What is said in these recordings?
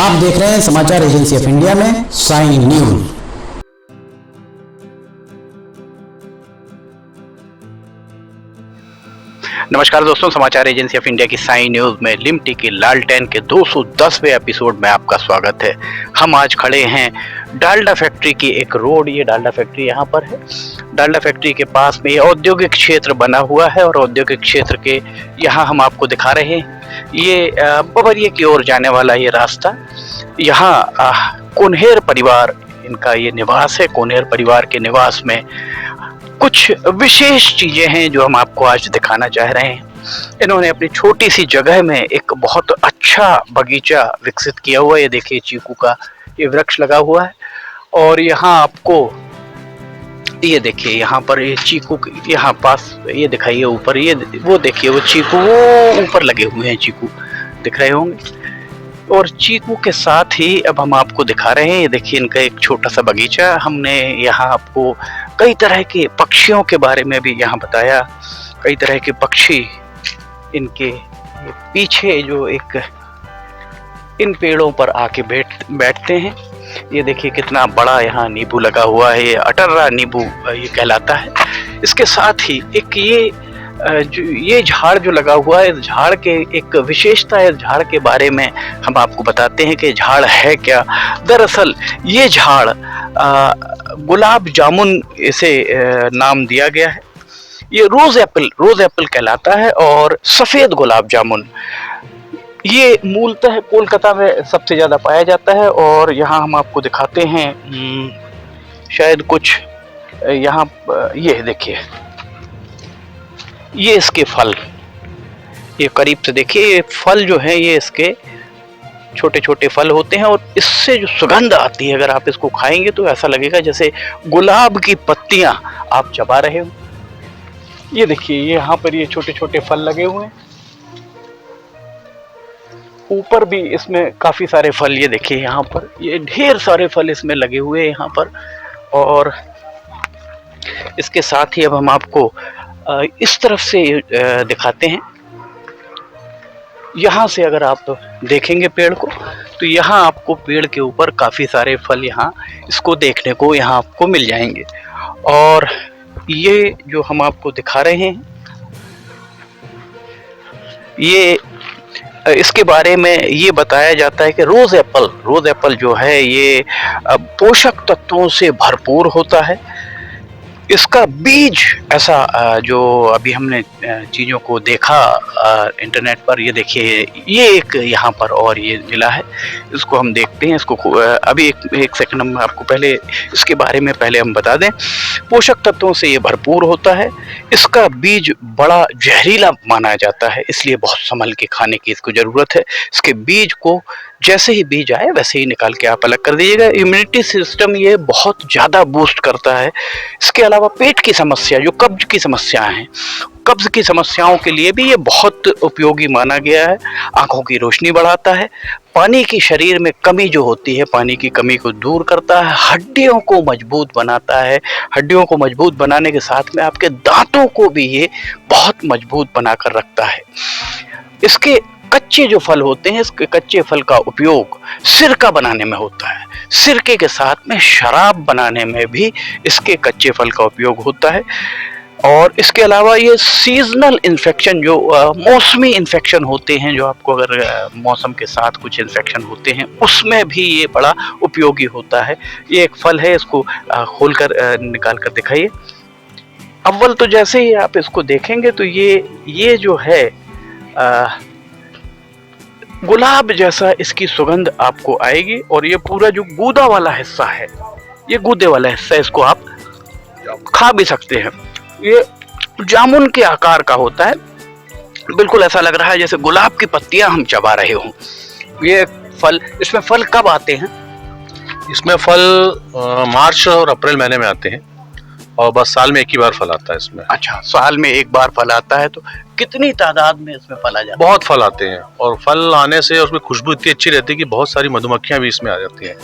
आप देख रहे हैं समाचार एजेंसी ऑफ इंडिया में साइन न्यूज। नमस्कार दोस्तों, समाचार एजेंसी ऑफ इंडिया की साइन न्यूज में लिमटी की लालटेन के 210वें एपिसोड में आपका स्वागत है। हम आज खड़े हैं डालडा फैक्ट्री की एक रोड, ये डालडा फैक्ट्री यहाँ पर है। डालडा फैक्ट्री के पास में ये औद्योगिक क्षेत्र बना हुआ है और औद्योगिक क्षेत्र के यहाँ हम आपको दिखा रहे हैं ये बबरिया की ओर जाने वाला ये रास्ता। यहाँ कोन्हेर परिवार, इनका ये निवास है। कोन्हेर परिवार के निवास में कुछ विशेष चीजें हैं जो हम आपको आज दिखाना चाह रहे हैं। इन्होंने अपनी छोटी सी जगह में एक बहुत अच्छा बगीचा विकसित किया हुआ है। ये देखिए, चीकू का ये वृक्ष लगा हुआ है और यहाँ आपको ये देखिए, यहाँ पर ये चीकू यहाँ पास ये दिखाइए ऊपर, ये वो देखिए, वो चीकू वो ऊपर लगे हुए हैं, चीकू दिख रहे होंगे। और चीकू के साथ ही अब हम आपको दिखा रहे हैं, ये देखिए इनका एक छोटा सा बगीचा। हमने यहाँ आपको कई तरह के पक्षियों के बारे में भी यहाँ बताया। कई तरह के पक्षी इनके पीछे जो एक इन पेड़ों पर आके बैठते हैं। ये देखिए कितना बड़ा यहाँ नींबू लगा हुआ है, ये अटर्रा नींबू ये कहलाता है। इसके साथ ही एक ये झाड़ जो लगा हुआ है, इस झाड़ के एक विशेषता है। इस झाड़ के बारे में हम आपको बताते हैं कि झाड़ है क्या। दरअसल ये झाड़ गुलाब जामुन इसे नाम दिया गया है। ये रोज एप्पल कहलाता है और सफेद गुलाब जामुन ये मूलतः कोलकाता में सबसे ज्यादा पाया जाता है। और यहाँ हम आपको दिखाते हैं शायद कुछ यहाँ ये देखिए, ये इसके फल, ये करीब से देखिए, ये फल जो है ये इसके छोटे छोटे फल होते हैं और इससे जो सुगंध आती है, अगर आप इसको खाएंगे तो ऐसा लगेगा जैसे गुलाब की पत्तियां आप चबा रहे हो। ये देखिए, ये यहाँ पर ये छोटे छोटे फल लगे हुए हैं। ऊपर भी इसमें काफी सारे फल, ये देखिए यहाँ पर ये ढेर सारे फल इसमें लगे हुए हैं यहाँ पर। और इसके साथ ही अब हम आपको इस तरफ से दिखाते हैं। यहाँ से अगर आप देखेंगे पेड़ को तो यहाँ आपको पेड़ के ऊपर काफ़ी सारे फल यहाँ इसको देखने को यहाँ आपको मिल जाएंगे। और ये जो हम आपको दिखा रहे हैं, ये इसके बारे में ये बताया जाता है कि रोज एप्पल जो है ये पोषक तत्वों से भरपूर होता है। इसका बीज ऐसा जो अभी हमने चीज़ों को देखा इंटरनेट पर, ये देखिए ये एक यहाँ पर और ये मिला है, इसको हम देखते हैं। इसको अभी एक सेकंड हम आपको पहले इसके बारे में पहले हम बता दें। पोषक तत्वों से ये भरपूर होता है। इसका बीज बड़ा जहरीला माना जाता है, इसलिए बहुत संभल के खाने की इसको ज़रूरत है। इसके बीज को जैसे ही बीज आए वैसे ही निकाल के आप अलग कर दीजिएगा। इम्यूनिटी सिस्टम ये बहुत ज़्यादा बूस्ट करता है। इसके अलावा पेट की समस्या, जो कब्ज की समस्याएं हैं, कब्ज की समस्याओं के लिए भी ये बहुत उपयोगी माना गया है। आंखों की रोशनी बढ़ाता है। पानी की शरीर में कमी जो होती है, पानी की कमी को दूर करता है। हड्डियों को मजबूत बनाता है। हड्डियों को मजबूत बनाने के साथ में आपके दांतों को भी ये बहुत मजबूत बनाकर रखता है। इसके कच्चे जो फल होते हैं, इसके कच्चे फल का उपयोग सिरका बनाने में होता है। सिरके के साथ में शराब बनाने में भी इसके कच्चे फल का उपयोग होता है। और इसके अलावा ये सीजनल इन्फेक्शन, जो मौसमी इन्फेक्शन होते हैं, जो आपको अगर मौसम के साथ कुछ इन्फेक्शन होते हैं, उसमें भी ये बड़ा उपयोगी होता है। ये एक फल है, इसको खोलकर निकाल कर दिखाइए। अव्वल तो जैसे ही आप इसको देखेंगे तो ये जो है गुलाब जैसा इसकी सुगंध आपको आएगी। और ये पूरा जो गूदा वाला हिस्सा है, ये गूदे वाला हिस्सा, इसको आप खा भी सकते हैं। ये जामुन के आकार का होता है, बिल्कुल ऐसा लग रहा है जैसे गुलाब की पत्तियां हम चबा रहे हों। ये फल, इसमें फल कब आते हैं? इसमें फल मार्च और अप्रैल महीने में आते हैं और बस साल में एक ही बार फल आता है इसमें। अच्छा, साल में एक बार फल आता है। तो कितनी तादाद में इसमें फल आ जाता है? बहुत फल आते हैं और फल आने से उसमें खुशबू इतनी अच्छी रहती है कि बहुत सारी मधुमक्खियां भी इसमें आ जाती हैं।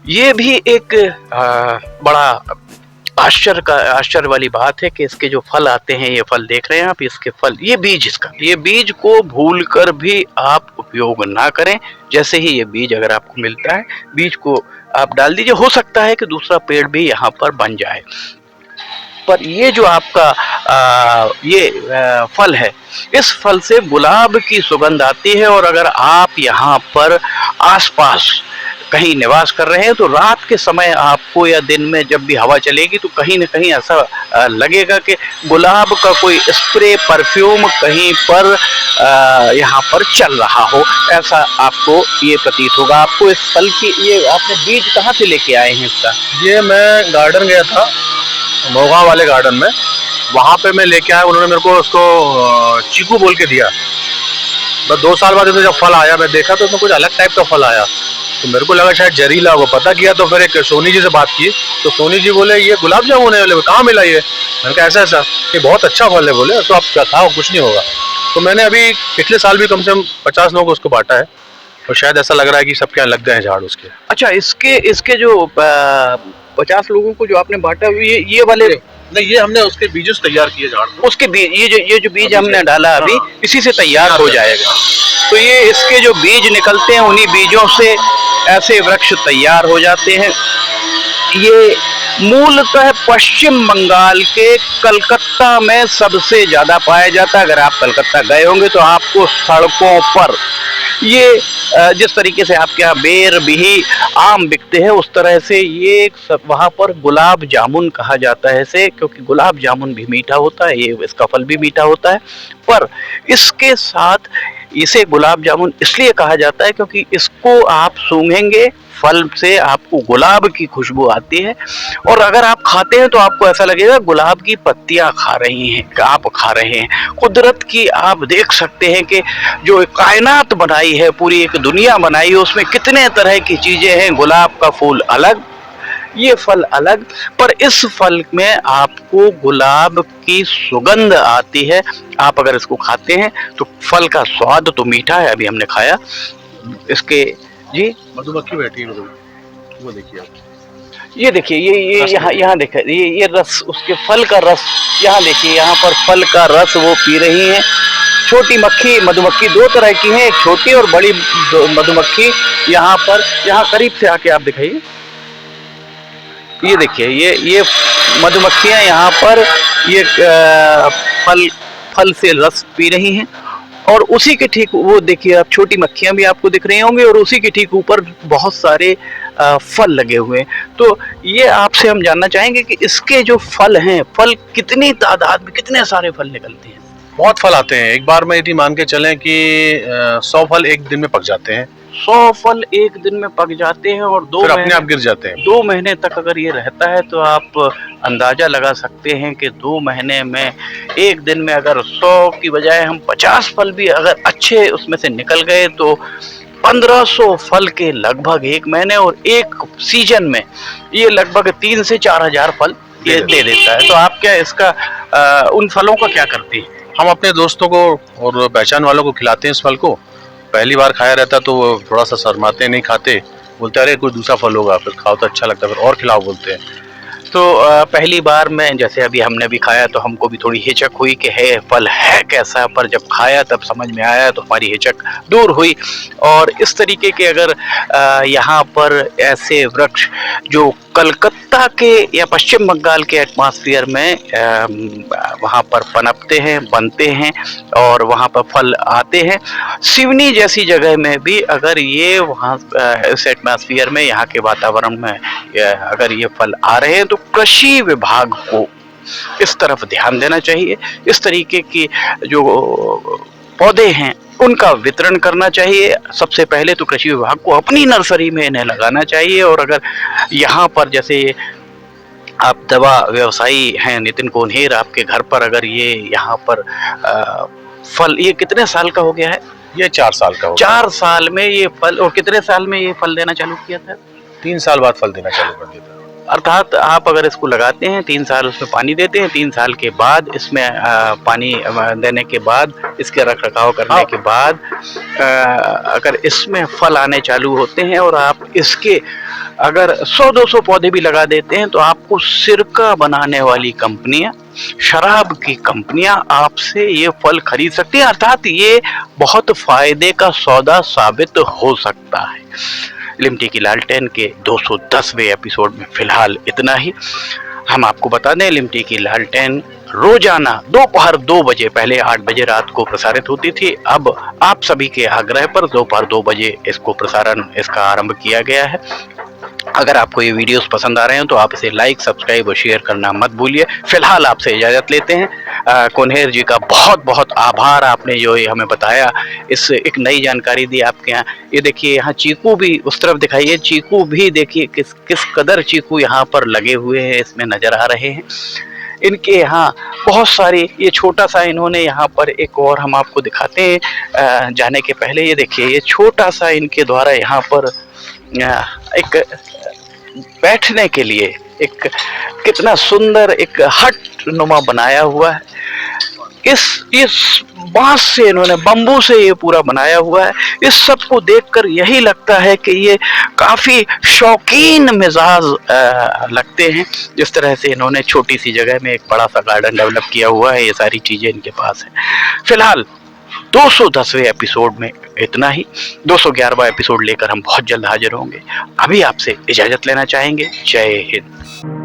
ये भी एक बड़ा आश्चर्य वाली बात है कि इसके जो फल आते हैं, ये फल देख रहे हैं आप, इसके फल, ये बीज, इसका ये बीज को भूलकर भी आप उपयोग ना करें। जैसे ही ये बीज अगर आपको मिलता है, बीज को आप डाल दीजिए, हो सकता है कि दूसरा पेड़ भी यहाँ पर बन जाए। पर ये जो आपका फल है, इस फल से गुलाब की सुगंध आती है। और अगर आप यहाँ पर आसपास कहीं निवास कर रहे हैं तो रात के समय आपको या दिन में जब भी हवा चलेगी तो कहीं ना कहीं ऐसा लगेगा कि गुलाब का कोई स्प्रे, परफ्यूम कहीं पर यहाँ पर चल रहा हो, ऐसा आपको ये प्रतीत होगा। आपको इस फल की, ये आपने बीज कहाँ से लेके आए हैं इसका? ये मैं गार्डन गया था, मोगांव वाले गार्डन में, वहाँ पे मैं लेके आया। उन्होंने मेरे को उसको चीकू बोल के दिया। बस 2 साल बाद जब फल आया, मैं देखा तो उसमें कुछ अलग टाइप का फल आया, तो मेरे को लगा शायद जहरीला होगा। पता किया तो फिर एक सोनी जी से बात की, तो सोनी जी बोले ये गुलाब जामुन है। बोले कहाँ मिला ये? मैंने कहा ऐसा ऐसा, ये बहुत अच्छा फल है। बोले तो आप क्या खाओ, कुछ नहीं होगा। तो मैंने अभी पिछले साल भी कम से कम 50 लोगों को उसको बांटा है, और शायद ऐसा लग रहा है कि सबके यहाँ लग गए हैं झाड़ उसके। अच्छा, इसके जो 50 लोगों को जो आपने बांटा, ये वाले नहीं, ये हमने उसके बीजों से तैयार किए झाड़ को। उसके बीज, ये जो बीज हमने डाला अभी, इसी से तैयार हो जाएगा। तो ये इसके जो बीज निकलते हैं, उन्हीं बीजों से ऐसे वृक्ष तैयार हो जाते हैं। ये मूलतः पश्चिम बंगाल के कलकत्ता में सबसे ज्यादा पाया जाता है। अगर आप कलकत्ता गए होंगे तो आपको सड़कों पर ये जिस तरीके से आपके यहाँ बेर, बिही, आम बिकते हैं, उस तरह से ये वहाँ पर गुलाब जामुन कहा जाता है इसे, क्योंकि गुलाब जामुन भी मीठा होता है, ये इसका फल भी मीठा होता है। पर इसके साथ इसे गुलाब जामुन इसलिए कहा जाता है क्योंकि इसको आप सूंघेंगे, फल से आपको गुलाब की खुशबू आती है, और अगर आप खाते हैं तो आपको ऐसा लगेगा गुलाब की पत्तियां खा रही हैं, आप खा रहे हैं। कुदरत की आप देख सकते हैं कि जो कायनात बनाई है, पूरी एक दुनिया बनाई है, उसमें कितने तरह की चीजें हैं। गुलाब का फूल अलग, ये फल अलग, पर इस फल में आपको गुलाब की सुगंध आती है। आप अगर इसको खाते हैं तो फल का स्वाद तो मीठा है, अभी हमने खाया इसके। जी, मधुमक्खी बैठी है, वो देखिए आप। ये देखिए, ये यहाँ देखिए, ये रस, उसके फल का रस, यहाँ देखिए, यहाँ पर फल का रस वो पी रही हैं। छोटी मक्खी, मधुमक्खी दो तरह की हैं, एक छोटी और बड़ी मधुमक्खी। यहाँ पर, यहाँ करीब से आके आप दिखाइए, ये देखिए, ये मधुमक्खियाँ यहाँ पर ये फल से रस पी रही हैं। और उसी के ठीक वो देखिए आप, छोटी मक्खियाँ भी आपको दिख रही होंगी, और उसी के ठीक ऊपर बहुत सारे फल लगे हुए हैं। तो ये आपसे हम जानना चाहेंगे कि इसके जो फल हैं, फल कितनी तादाद में, कितने सारे फल निकलते हैं? बहुत फल आते हैं। एक बार में यदि मान के चलें कि 100 फल एक दिन में पक जाते हैं। 100 फल एक दिन में पक जाते हैं, और फिर अपने आप गिर जाते हैं। 2 महीने तक अगर ये रहता है तो आप अंदाजा लगा सकते हैं कि 2 महीने में एक दिन में अगर 100 की बजाय हम 50 फल भी अगर अच्छे उसमें से निकल गए तो 1500 फल के लगभग एक महीने, और एक सीजन में ये लगभग 3 से 4000 फल ये दे देता है। तो आप क्या इसका उन फलों का क्या करते हैं? हम अपने दोस्तों को और पहचान वालों को खिलाते हैं इस फल को। पहली बार खाया रहता तो वो थोड़ा सा शर्माते, नहीं खाते, बोलते अरे कोई दूसरा फल होगा, फिर खाओ तो अच्छा लगता है, फिर और खिलाओ बोलते हैं। तो पहली बार में जैसे अभी हमने भी खाया तो हमको भी थोड़ी हिचक हुई कि है फल है कैसा, पर जब खाया तब समझ में आया तो हमारी हिचक दूर हुई। और इस तरीके के अगर यहाँ पर ऐसे वृक्ष जो कलकत्ता के या पश्चिम बंगाल के एटमॉस्फेयर में वहाँ पर पनपते हैं, बनते हैं, और वहाँ पर फल आते हैं। सिवनी जैसी जगह में भी अगर ये वहाँ इस एटमॉस्फेयर में, यहाँ के वातावरण में अगर ये फल आ रहे हैं तो कृषि विभाग को इस तरफ ध्यान देना चाहिए। इस तरीके की जो पौधे हैं उनका वितरण करना चाहिए। सबसे पहले तो कृषि विभाग को अपनी नर्सरी में इन्हें लगाना चाहिए। और अगर यहाँ पर जैसे आप दवा व्यवसायी हैं नितिन कोन्हेर, आपके घर पर अगर ये यहाँ पर फल, ये कितने साल का हो गया है? ये 4 साल का हो। 4 साल में ये फल, और कितने साल में ये फल देना चालू किया था? 3 साल बाद फल देना चालू कर दिया था। अर्थात आप अगर इसको लगाते हैं, 3 साल उसमें पानी देते हैं, 3 साल के बाद इसमें पानी देने के बाद, इसके रख रखाव करने के बाद अगर इसमें फल आने चालू होते हैं और आप इसके अगर 100-200 पौधे भी लगा देते हैं तो आपको सिरका बनाने वाली कंपनियां, शराब की कंपनियां आपसे ये फल खरीद सकती हैं, अर्थात ये बहुत फायदे का सौदा साबित हो सकता है। लिमटी की लालटेन के 210वें एपिसोड में फिलहाल इतना ही। हम आपको बता दें, लिमटी की लालटेन रोजाना दोपहर 2 बजे, पहले 8 बजे रात को प्रसारित होती थी, अब आप सभी के आग्रह पर दोपहर 2 बजे इसका आरंभ किया गया है। अगर आपको ये वीडियोस पसंद आ रहे हैं तो आप इसे लाइक, सब्सक्राइब और शेयर करना मत भूलिए। फिलहाल आपसे इजाजत लेते हैं। कोन्हेर जी का बहुत बहुत आभार, आपने जो ये हमें बताया, इस एक नई जानकारी दी आपके यहाँ। ये देखिए यहाँ चीकू भी उस तरफ दिखाइए, चीकू भी देखिए किस कदर चीकू यहाँ पर लगे हुए हैं, इसमें नजर आ रहे हैं। इनके यहाँ बहुत सारे, ये छोटा सा इन्होंने यहाँ पर एक और हम आपको दिखाते हैं जाने के पहले। ये देखिए ये छोटा सा इनके द्वारा यहाँ पर एक बैठने के लिए एक कितना सुंदर एक हट नुमा बनाया हुआ है। इस बांस से इन्होंने, बम्बू से ये पूरा बनाया हुआ है। इस सब को देखकर यही लगता है कि ये काफी शौकीन मिजाज लगते हैं। जिस तरह से इन्होंने छोटी सी जगह में एक बड़ा सा गार्डन डेवलप किया हुआ है, ये सारी चीजें इनके पास है। फिलहाल 210वें एपिसोड में इतना ही। 211वां एपिसोड लेकर हम बहुत जल्द हाजिर होंगे। अभी आपसे इजाजत लेना चाहेंगे। जय हिंद।